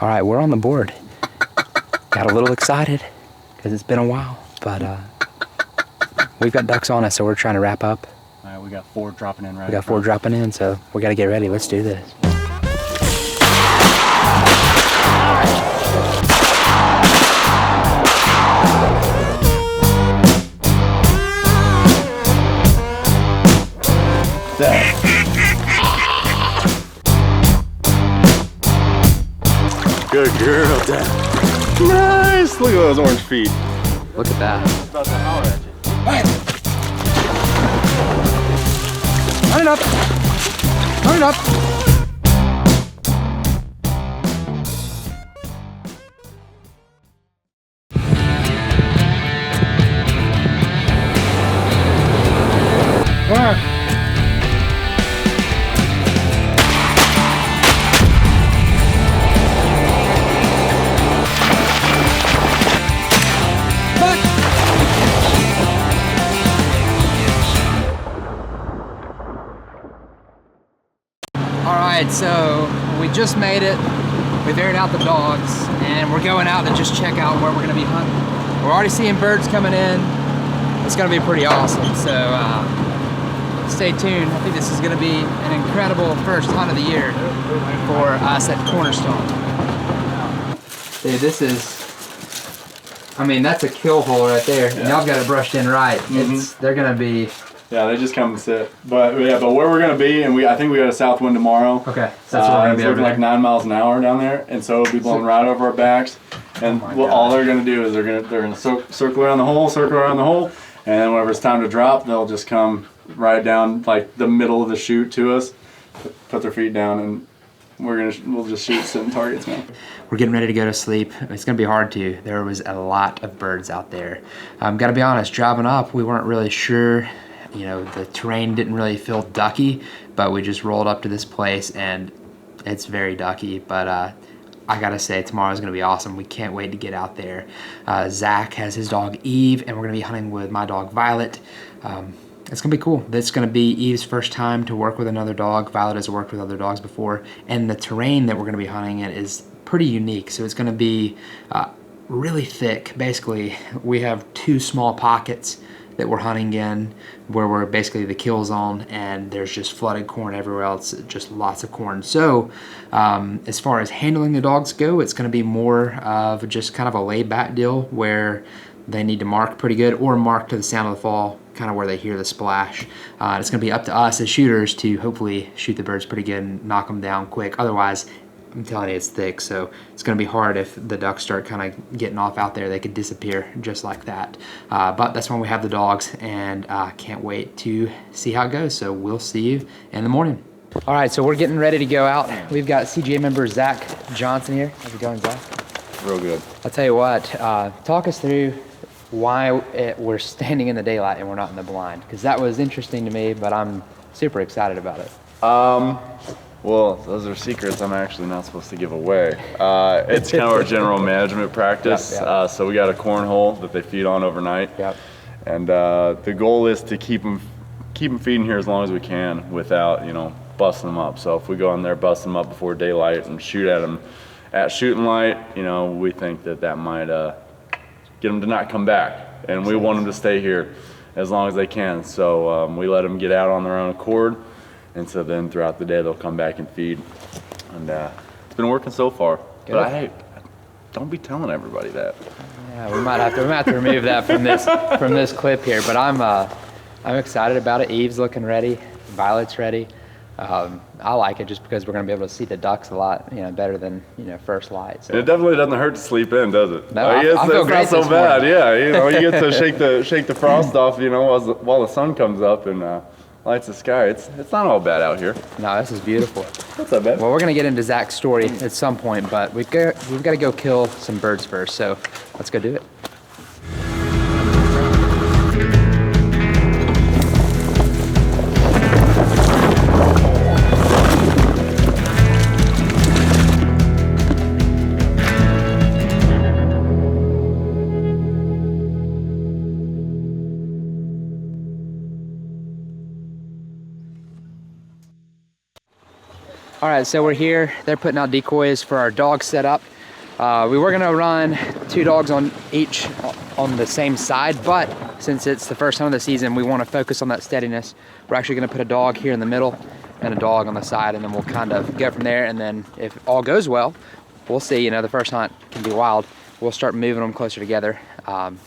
All right, we're on the board. Got a little excited because it's been a while, but we've got ducks on us, so we're trying to wrap up. All right, we got 4 dropping in right now. We got 4 dropping in, so we got to get ready. Let's do this. Good girl, Dad. Nice! Look at those orange feet. Look at that. It's about to holler at you. Turn it up! Turn it up! Alright, so we just made it. We aired out the dogs and we're going out to just check out where we're gonna be hunting. We're already seeing birds coming in. It's gonna be pretty awesome, so stay tuned. I think this is gonna be an incredible first hunt of the year for us at Cornerstone. Dude, this is, I mean, that's a kill hole right there. Yeah. Y'all got it brushed in right. They're gonna be. Yeah, they just come and sit. But yeah, but where we're gonna be, and I think we got a south wind tomorrow. Okay, so that's where we're gonna be. It's looking like 9 miles an hour down there, and so it'll be blowing right over our backs. And all they're gonna do is they're gonna circle around the hole, and then whenever it's time to drop, they'll just come right down like the middle of the chute to us, put their feet down, and we'll just shoot certain targets, man. We're getting ready to go to sleep. It's gonna be hard to. There was a lot of birds out there. Gotta be honest, driving up, we weren't really sure. You know, the terrain didn't really feel ducky, but we just rolled up to this place and it's very ducky. But I gotta say, tomorrow's gonna be awesome. We can't wait to get out there. Zach has his dog Eve, and we're gonna be hunting with my dog Violet. It's gonna be cool. It's gonna be Eve's first time to work with another dog. Violet has worked with other dogs before, and the terrain that we're gonna be hunting in is pretty unique. So it's gonna be really thick. Basically, we have 2 small pockets that we're hunting in where we're basically the kill zone, and there's just flooded corn everywhere else, just lots of corn. So as far as handling the dogs go, it's going to be more of just kind of a laid back deal where they need to mark pretty good or mark to the sound of the fall, kind of where they hear the splash. It's going to be up to us as shooters to hopefully shoot the birds pretty good and knock them down quick. Otherwise, I'm telling you, it's thick, so it's gonna be hard if the ducks start kind of getting off out there. They could disappear just like that. But that's when we have the dogs, and can't wait to see how it goes. So we'll see you in the morning. All right, so we're getting ready to go out. We've got CGA member Zack Johnson here. How's it going, Zach? Real good. I'll tell you what, talk us through why we're standing in the daylight and we're not in the blind, because that was interesting to me, but I'm super excited about it. Well, those are secrets I'm actually not supposed to give away. It's kind of our general management practice. Yep. So we got a cornhole that they feed on overnight. Yep. And the goal is to keep them feeding here as long as we can without, busting them up. So if we go in there, bust them up before daylight and shoot at them at shooting light, we think that might get them to not come back. And we want them to stay here as long as they can. So we let them get out on their own accord. And so then throughout the day, they'll come back and feed. And it's been working so far. Good. But hey, don't be telling everybody that. Yeah, we might have to remove that from this clip here. But I'm excited about it. Eve's looking ready. Violet's ready. I like it just because we're going to be able to see the ducks a lot, better than first light. So. It definitely doesn't hurt to sleep in, does it? No, I feel great. It's not so bad. Yeah, you get to shake the frost off, while the sun comes up and lights the sky. It's not all bad out here. No, this is beautiful. That's not bad. Well, we're gonna get into Zach's story at some point, but we've got to go kill some birds first. So let's go do it. All right, so we're here. They're putting out decoys for our dog setup. We were gonna run 2 dogs on each on the same side, but since it's the first time of the season, we wanna focus on that steadiness. We're actually gonna put a dog here in the middle and a dog on the side, and then we'll kind of go from there. And then if all goes well, we'll see, you know, the first hunt can be wild. We'll start moving them closer together,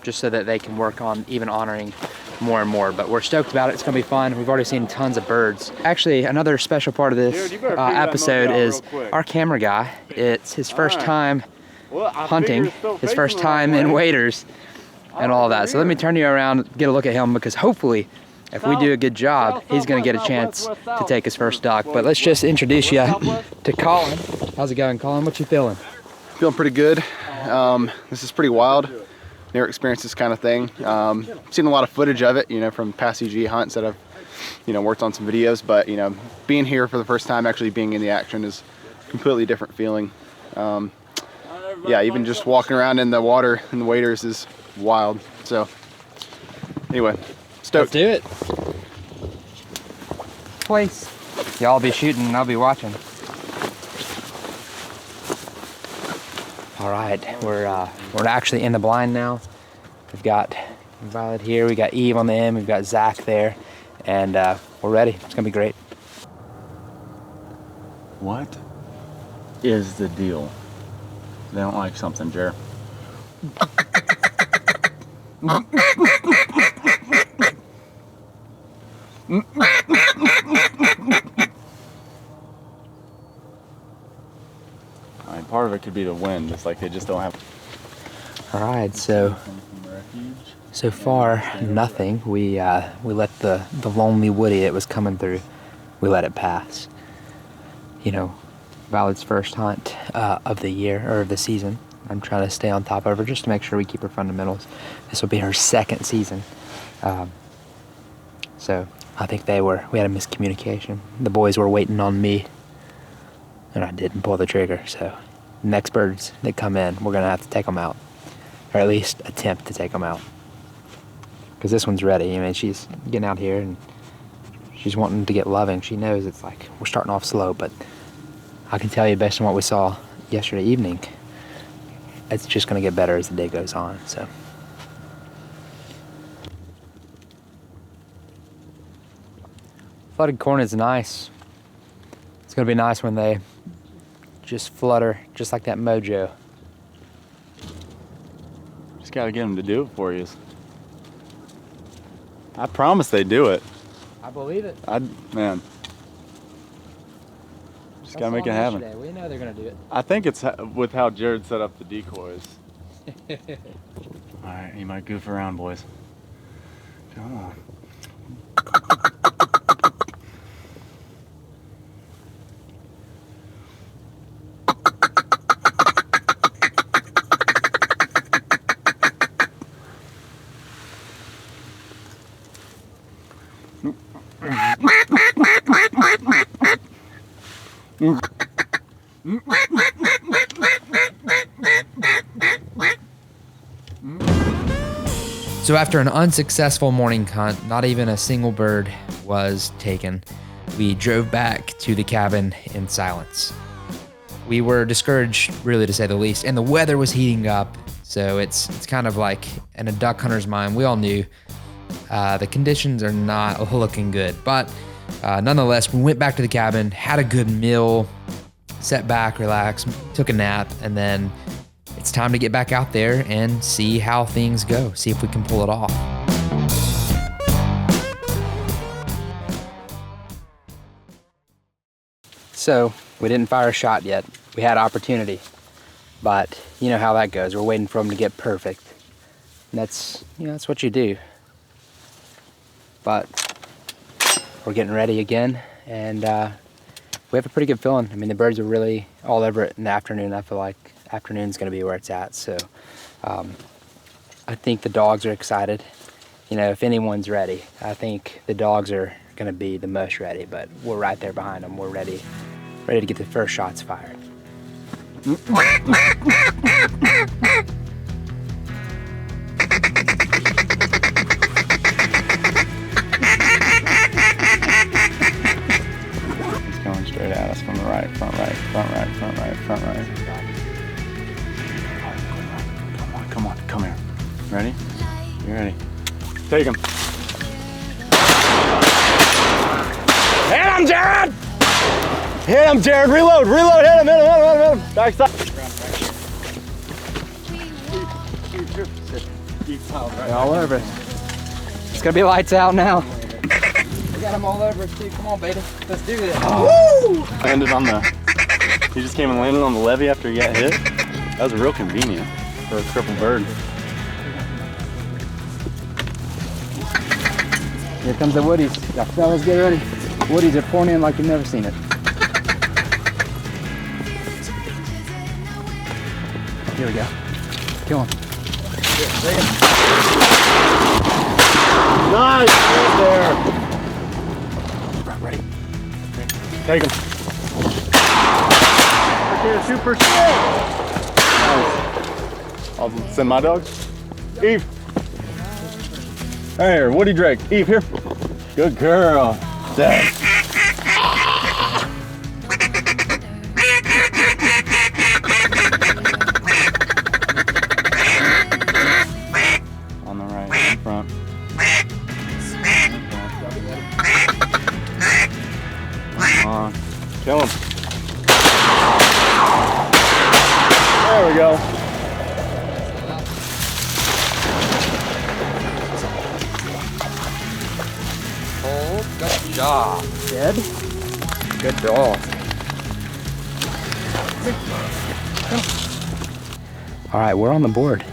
just so that they can work on even honoring more and more. But we're stoked about it. It's gonna be fun. We've already seen tons of birds. Actually, another special part of this episode is our camera guy. It's his first time hunting, his first time in waders and all that. So let me turn you around, get a look at him, because hopefully if we do a good job, he's gonna get a chance to take his first duck. But let's just introduce you to Colin. How's it going, Colin? What you feeling? Feeling pretty good. This is pretty wild. Never experienced this kind of thing. Seen a lot of footage of it, you know, from past CGA hunts that I've, you know, worked on some videos. But you know, being here for the first time, actually being in the action, is a completely different feeling. Yeah, even just walking around in the water in the waders is wild. So anyway, stoked. Let's do it. Place. Y'all be shooting and I'll be watching. All right, we're actually in the blind now. We've got Mallard here, we got Eve on the end, we've got Zach there, and we're ready. It's gonna be great. What is the deal? They don't like something, Jer. I mean, part of it could be the wind. It's like they just don't have. All right, so far nothing. We let the lonely woody that was coming through, we let it pass. You know, Valid's first hunt of the year, or of the season. I'm trying to stay on top of her just to make sure we keep her fundamentals. This will be her second season. So I think we had a miscommunication. The boys were waiting on me, and I didn't pull the trigger. So next birds that come in, we're gonna have to take them out, or at least attempt to take them out. Because this one's ready. I mean, she's getting out here and she's wanting to get loving. She knows it's like we're starting off slow, but I can tell you based on what we saw yesterday evening, it's just gonna get better as the day goes on. So. Flooded corn is nice. It's gonna be nice when they just flutter, just like that mojo. Just gotta get them to do it for you. I promise they do it. I believe it. Man. Just gotta make it happen. We know they're gonna do it. I think it's with how Jared set up the decoys. All right, you might goof around, boys. Come on. So after an unsuccessful morning hunt, not even a single bird was taken. We drove back to the cabin in silence. We were discouraged, really, to say the least, and the weather was heating up. So it's kind of like in a duck hunter's mind, we all knew the conditions are not looking good. But nonetheless, we went back to the cabin, had a good meal, sat back, relaxed, took a nap, and then it's time to get back out there and see how things go, see if we can pull it off. So we didn't fire a shot yet. We had opportunity, but you know how that goes. We're waiting for them to get perfect. And that's what you do. But we're getting ready again, and we have a pretty good feeling. I mean, the birds are really all over it in the afternoon. I feel like afternoon's gonna be where it's at. So I think the dogs are excited. You know, if anyone's ready, I think the dogs are gonna be the most ready, but we're right there behind them. We're ready to get the first shots fired. He's going straight at us from the right. Ready? You ready? Take him. Hit him, Jared! Hit him, Jared! Reload! Reload! Hit him! Hit him! Hit him! Hit him! Back side. All over it. It's gonna be lights out now. We got them all over us too. Come on, beta. Let's do this. Woo! Landed on the. He just came and landed on the levee after he got hit. That was real convenient for a crippled bird. Here comes the woodies. Yeah, fellas, get ready. Woodies are pouring in like you've never seen it. Here we go. Kill him. Nice! Right there. Ready? Take him. Okay, super shit. Nice. I'll send my dog. Eve. Here, Woody Drake. Eve, here. Good girl. Dad. On the right, in front. Come on. Kill him. There we go. Oh, good job. Dead. Good dog. All right, we're on the board.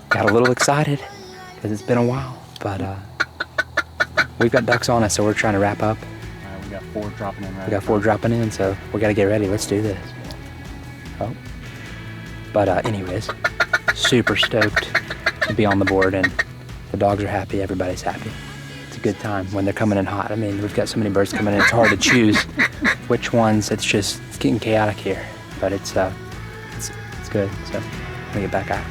Got a little excited because it's been a while, but we've got ducks on us, so we're trying to wrap up. We got 4 dropping in right We got 4 dropping in, so we got to get ready. Let's do this. Oh. But anyways, super stoked to be on the board, and the dogs are happy. Everybody's happy. It's a good time when they're coming in hot. I mean, we've got so many birds coming in, it's hard to choose which ones. It's getting chaotic here, but it's good. So I'm gonna get back out.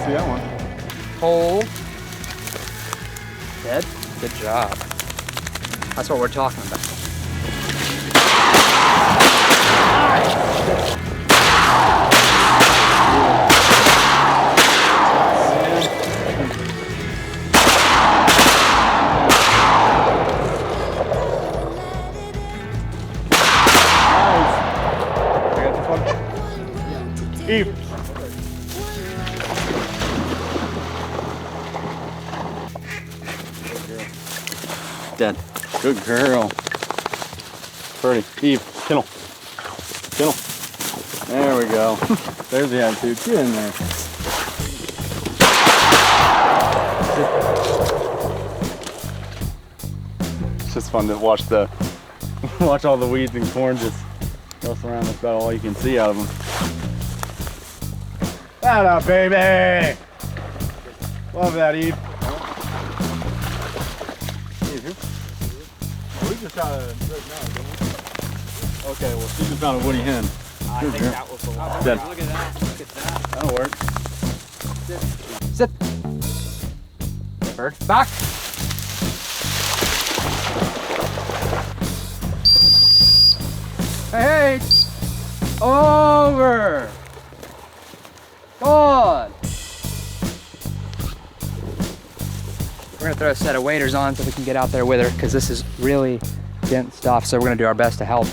See that one? Hole. Dead. Good job. That's what we're talking about. Eve. Dead. Good girl. Pretty. Eve, kennel. Kennel. There we go. There's the attitude. Get in there. It's just fun to watch all the weeds and corn just rustle around. That's about all you can see out of them. That up, baby! Love that, Eve. We just got a right now, didn't we? Okay, well, she just found a woody hen. I think that was the one. Dead. Look at that. Look at that. That'll work. Sit. Bird. Back. Hey. Over. On. We're gonna throw a set of waders on so we can get out there with her, because this is really dense stuff. So we're gonna do our best to help,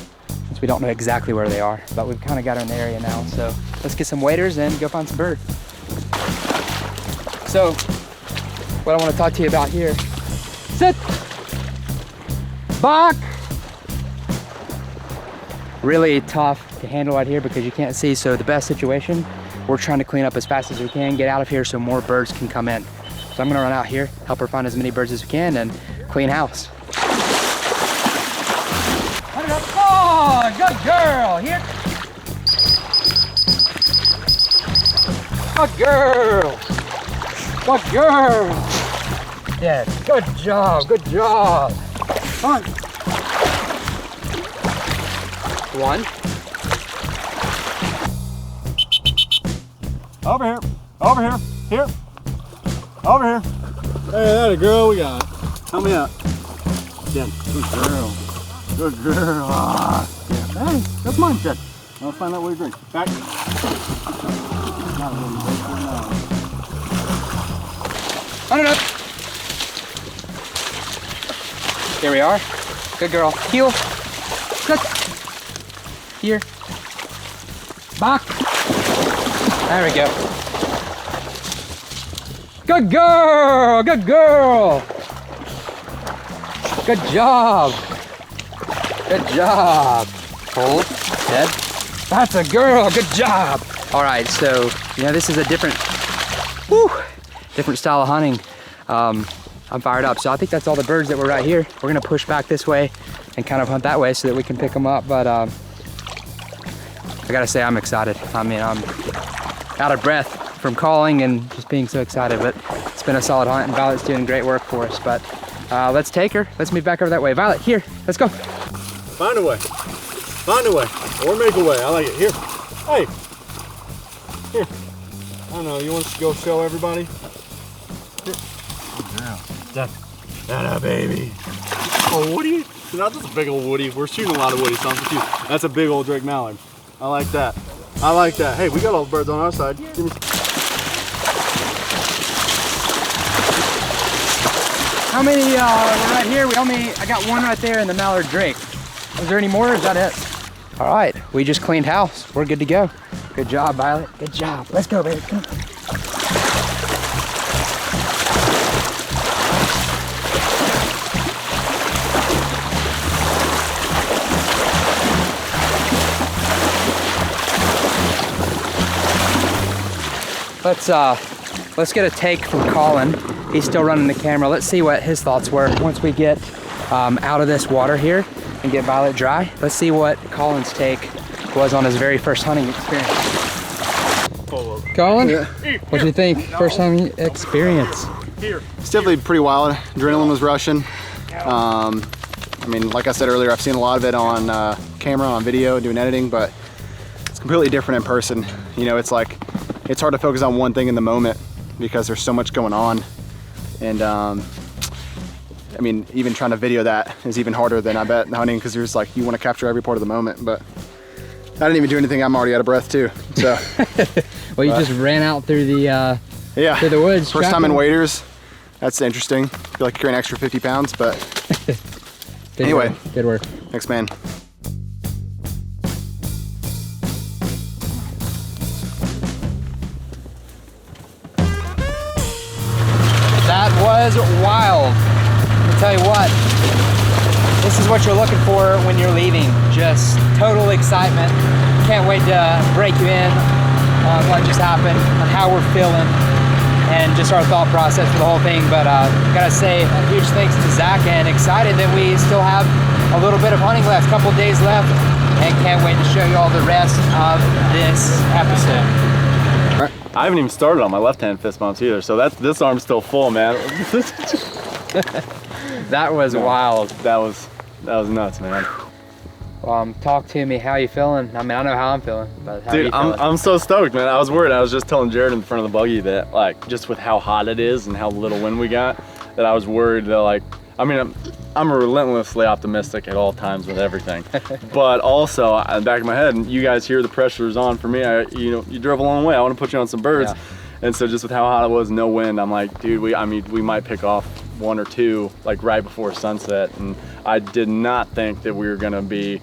since we don't know exactly where they are, but we've kind of got her in the area now. So let's get some waders and go find some bird. So what I want to talk to you about here, sit, back. Really tough to handle out here because you can't see. So the best situation, we're trying to clean up as fast as we can, get out of here so more birds can come in. So I'm gonna run out here, help her find as many birds as we can, and clean house. Oh, good girl, here. Good girl. Good girl. Yeah, good job, good job. Come on. One. Over here. Over here. Here. Over here. that a girl, we got it. Help me out. Jen, good girl. Good girl. Ah, yeah. Hey, that's mine, Jen. Let's find out what you drink. Back. Run it up. There we are. Good girl. Heel. Good. Here. Back. There we go. Good girl. Good girl. Good job. Good job. Hold. Dead. That's a girl. Good job. All right. So, this is a different style of hunting. I'm fired up. So I think that's all the birds that were right here. We're gonna push back this way and kind of hunt that way so that we can pick them up. But I gotta say, I'm excited. I mean, I'm out of breath from calling and just being so excited, but it's been a solid hunt and Violet's doing great work for us. But let's take her. Let's move back over that way. Violet, here, let's go. Find a way. Find a way. Or make a way. I like it. Here. Hey. Here. I don't know. You want to go show everybody? Here. Good girl. That baby. Oh, Woody. Not just a big old Woody. We're shooting a lot of Woody, so I'm confused. That's a big old Drake Mallard. I like that. I like that. Hey, we got all the birds on our side. Give me... How many we're right here? I got one right there in the Mallard Drake. Is there any more or is that it? All right, we just cleaned house. We're good to go. Good job, Violet. Good job. Let's go, baby. Come on. Let's get a take from Colin. He's still running the camera. Let's see what his thoughts were once we get out of this water here and get Violet dry. Let's see what Colin's take was on his very first hunting experience. Colin, Yeah. what do you think? First hunting experience? It's definitely pretty wild. Adrenaline was rushing. I mean, like I said earlier, I've seen a lot of it on camera, on video, doing editing, but it's completely different in person. It's like, it's hard to focus on one thing in the moment because there's so much going on. And I mean, even trying to video that is even harder than I bet hunting, because you're just like, you want to capture every part of the moment. But I didn't even do anything. I'm already out of breath too. So well, you just ran out through the through the woods. First time in waders. That's interesting. I feel like you carry an extra 50 pounds, but anyway, good work. Thanks, man. That was wild. I'll tell you what, this is what you're looking for when you're leaving. Just total excitement. Can't wait to break you in on what just happened, on how we're feeling, and just our thought process for the whole thing. But gotta say a huge thanks to Zach, and excited that we still have a little bit of hunting left, a couple days left, and can't wait to show you all the rest of this episode. I haven't even started on my left-hand fist bumps either, so this arm's still full, man. That was wild. That was nuts, man. Talk to me. How you feeling? I mean, I know how I'm feeling, but how are you Dude, feeling? I'm so stoked, man. I was worried. I was just telling Jared in front of the buggy that, like, just with how hot it is and how little wind we got, that I was worried that, like, I mean, I'm relentlessly optimistic at all times with everything, but also in the back of my head, and you guys hear the pressure is on for me. You drove a long way. I want to put you on some birds, and so just with how hot it was, no wind, I'm like, dude, we might pick off one or two like right before sunset, and I did not think that we were gonna be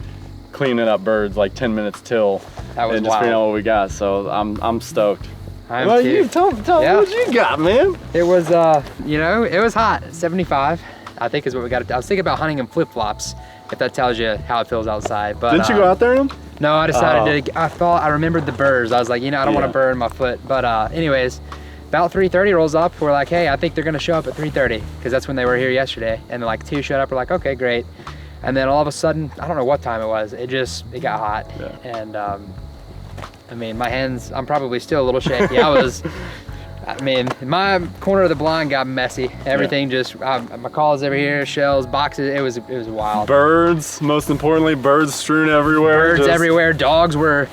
cleaning up birds like 10 minutes till, and just figuring out what we got. So I'm stoked. Well, you tell me what you got, man. It was it was hot. 75. I think is what we got. I was thinking about hunting in flip-flops, if that tells you how it feels outside. But didn't you go out there in them? No, I decided to. I remembered the burrs. I was like, I don't want to burn my foot. But anyways, about 3:30 rolls up. We're like, hey, I think they're gonna show up at 3:30 because that's when they were here yesterday. And like 2 showed up. We're like, okay, great. And then all of a sudden, I don't know what time it was. It got hot. Yeah. And I mean, my hands. I'm probably still a little shaky. I mean, my corner of the blind got messy. Everything just, my calls over here, shells, boxes, it was wild. Birds, most importantly, birds strewn everywhere. Birds everywhere. Dogs were,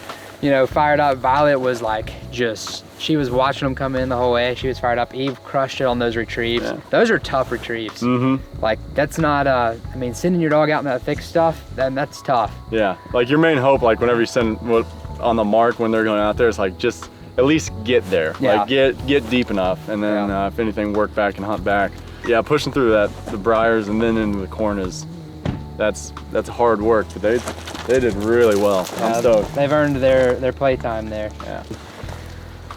you know, fired up. Violet was like she was watching them come in the whole way. She was fired up. Eve crushed it on those retrieves. Yeah. Those are tough retrieves. Like that's not I mean, sending your dog out in that thick stuff, then that's tough. Yeah, like your main hope, like whenever you send on the mark when they're going out there, it's like just at least get there. Yeah. Like get deep enough, and then if anything, work back and hunt back. Yeah, pushing through the briars and then into the corn that's hard work, but they did really well. I'm stoked. They've earned their playtime there. Yeah.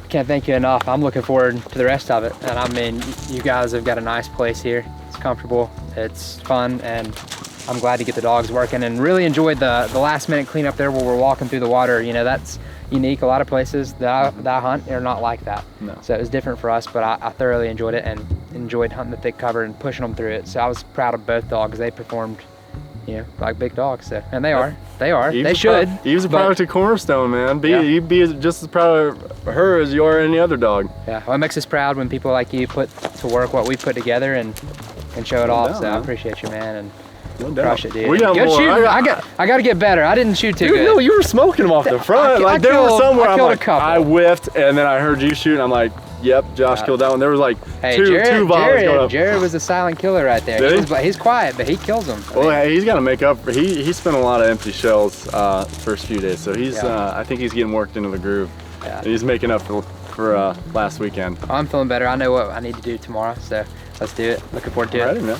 Can't thank you enough. I'm looking forward to the rest of it. And I mean, you guys have got a nice place here. It's comfortable, it's fun, and I'm glad to get the dogs working, and really enjoyed the last minute cleanup there where we're walking through the water. You know, that's unique. A lot of places that I hunt are not like that. No. So it was different for us, but I thoroughly enjoyed it and enjoyed hunting the thick cover and pushing them through it. So I was proud of both dogs. They performed, you know, like big dogs. So, and they are. They should. Eve's a product of Cornerstone, man. You'd be just as proud of her as you are any other dog. Yeah, well, it makes us proud when people like you put to work what we put together and show it off. So I appreciate you, man. And crush it, dude. We got good more. Shooting. I got to get better. I didn't shoot too good. No, you were smoking them off the front. Like there were somewhere I'm like, I whiffed, and then I heard you shoot, and I'm like, yep, Josh killed that one. There was like two volleys going up. Jared was a silent killer right there. He's quiet, but he kills them. Well, he's got to make up. He spent a lot of empty shells first few days, so he's. I think he's getting worked into the groove. Yeah. And he's making up for last weekend. I'm feeling better. I know what I need to do tomorrow, so let's do it. Looking forward to it. Man.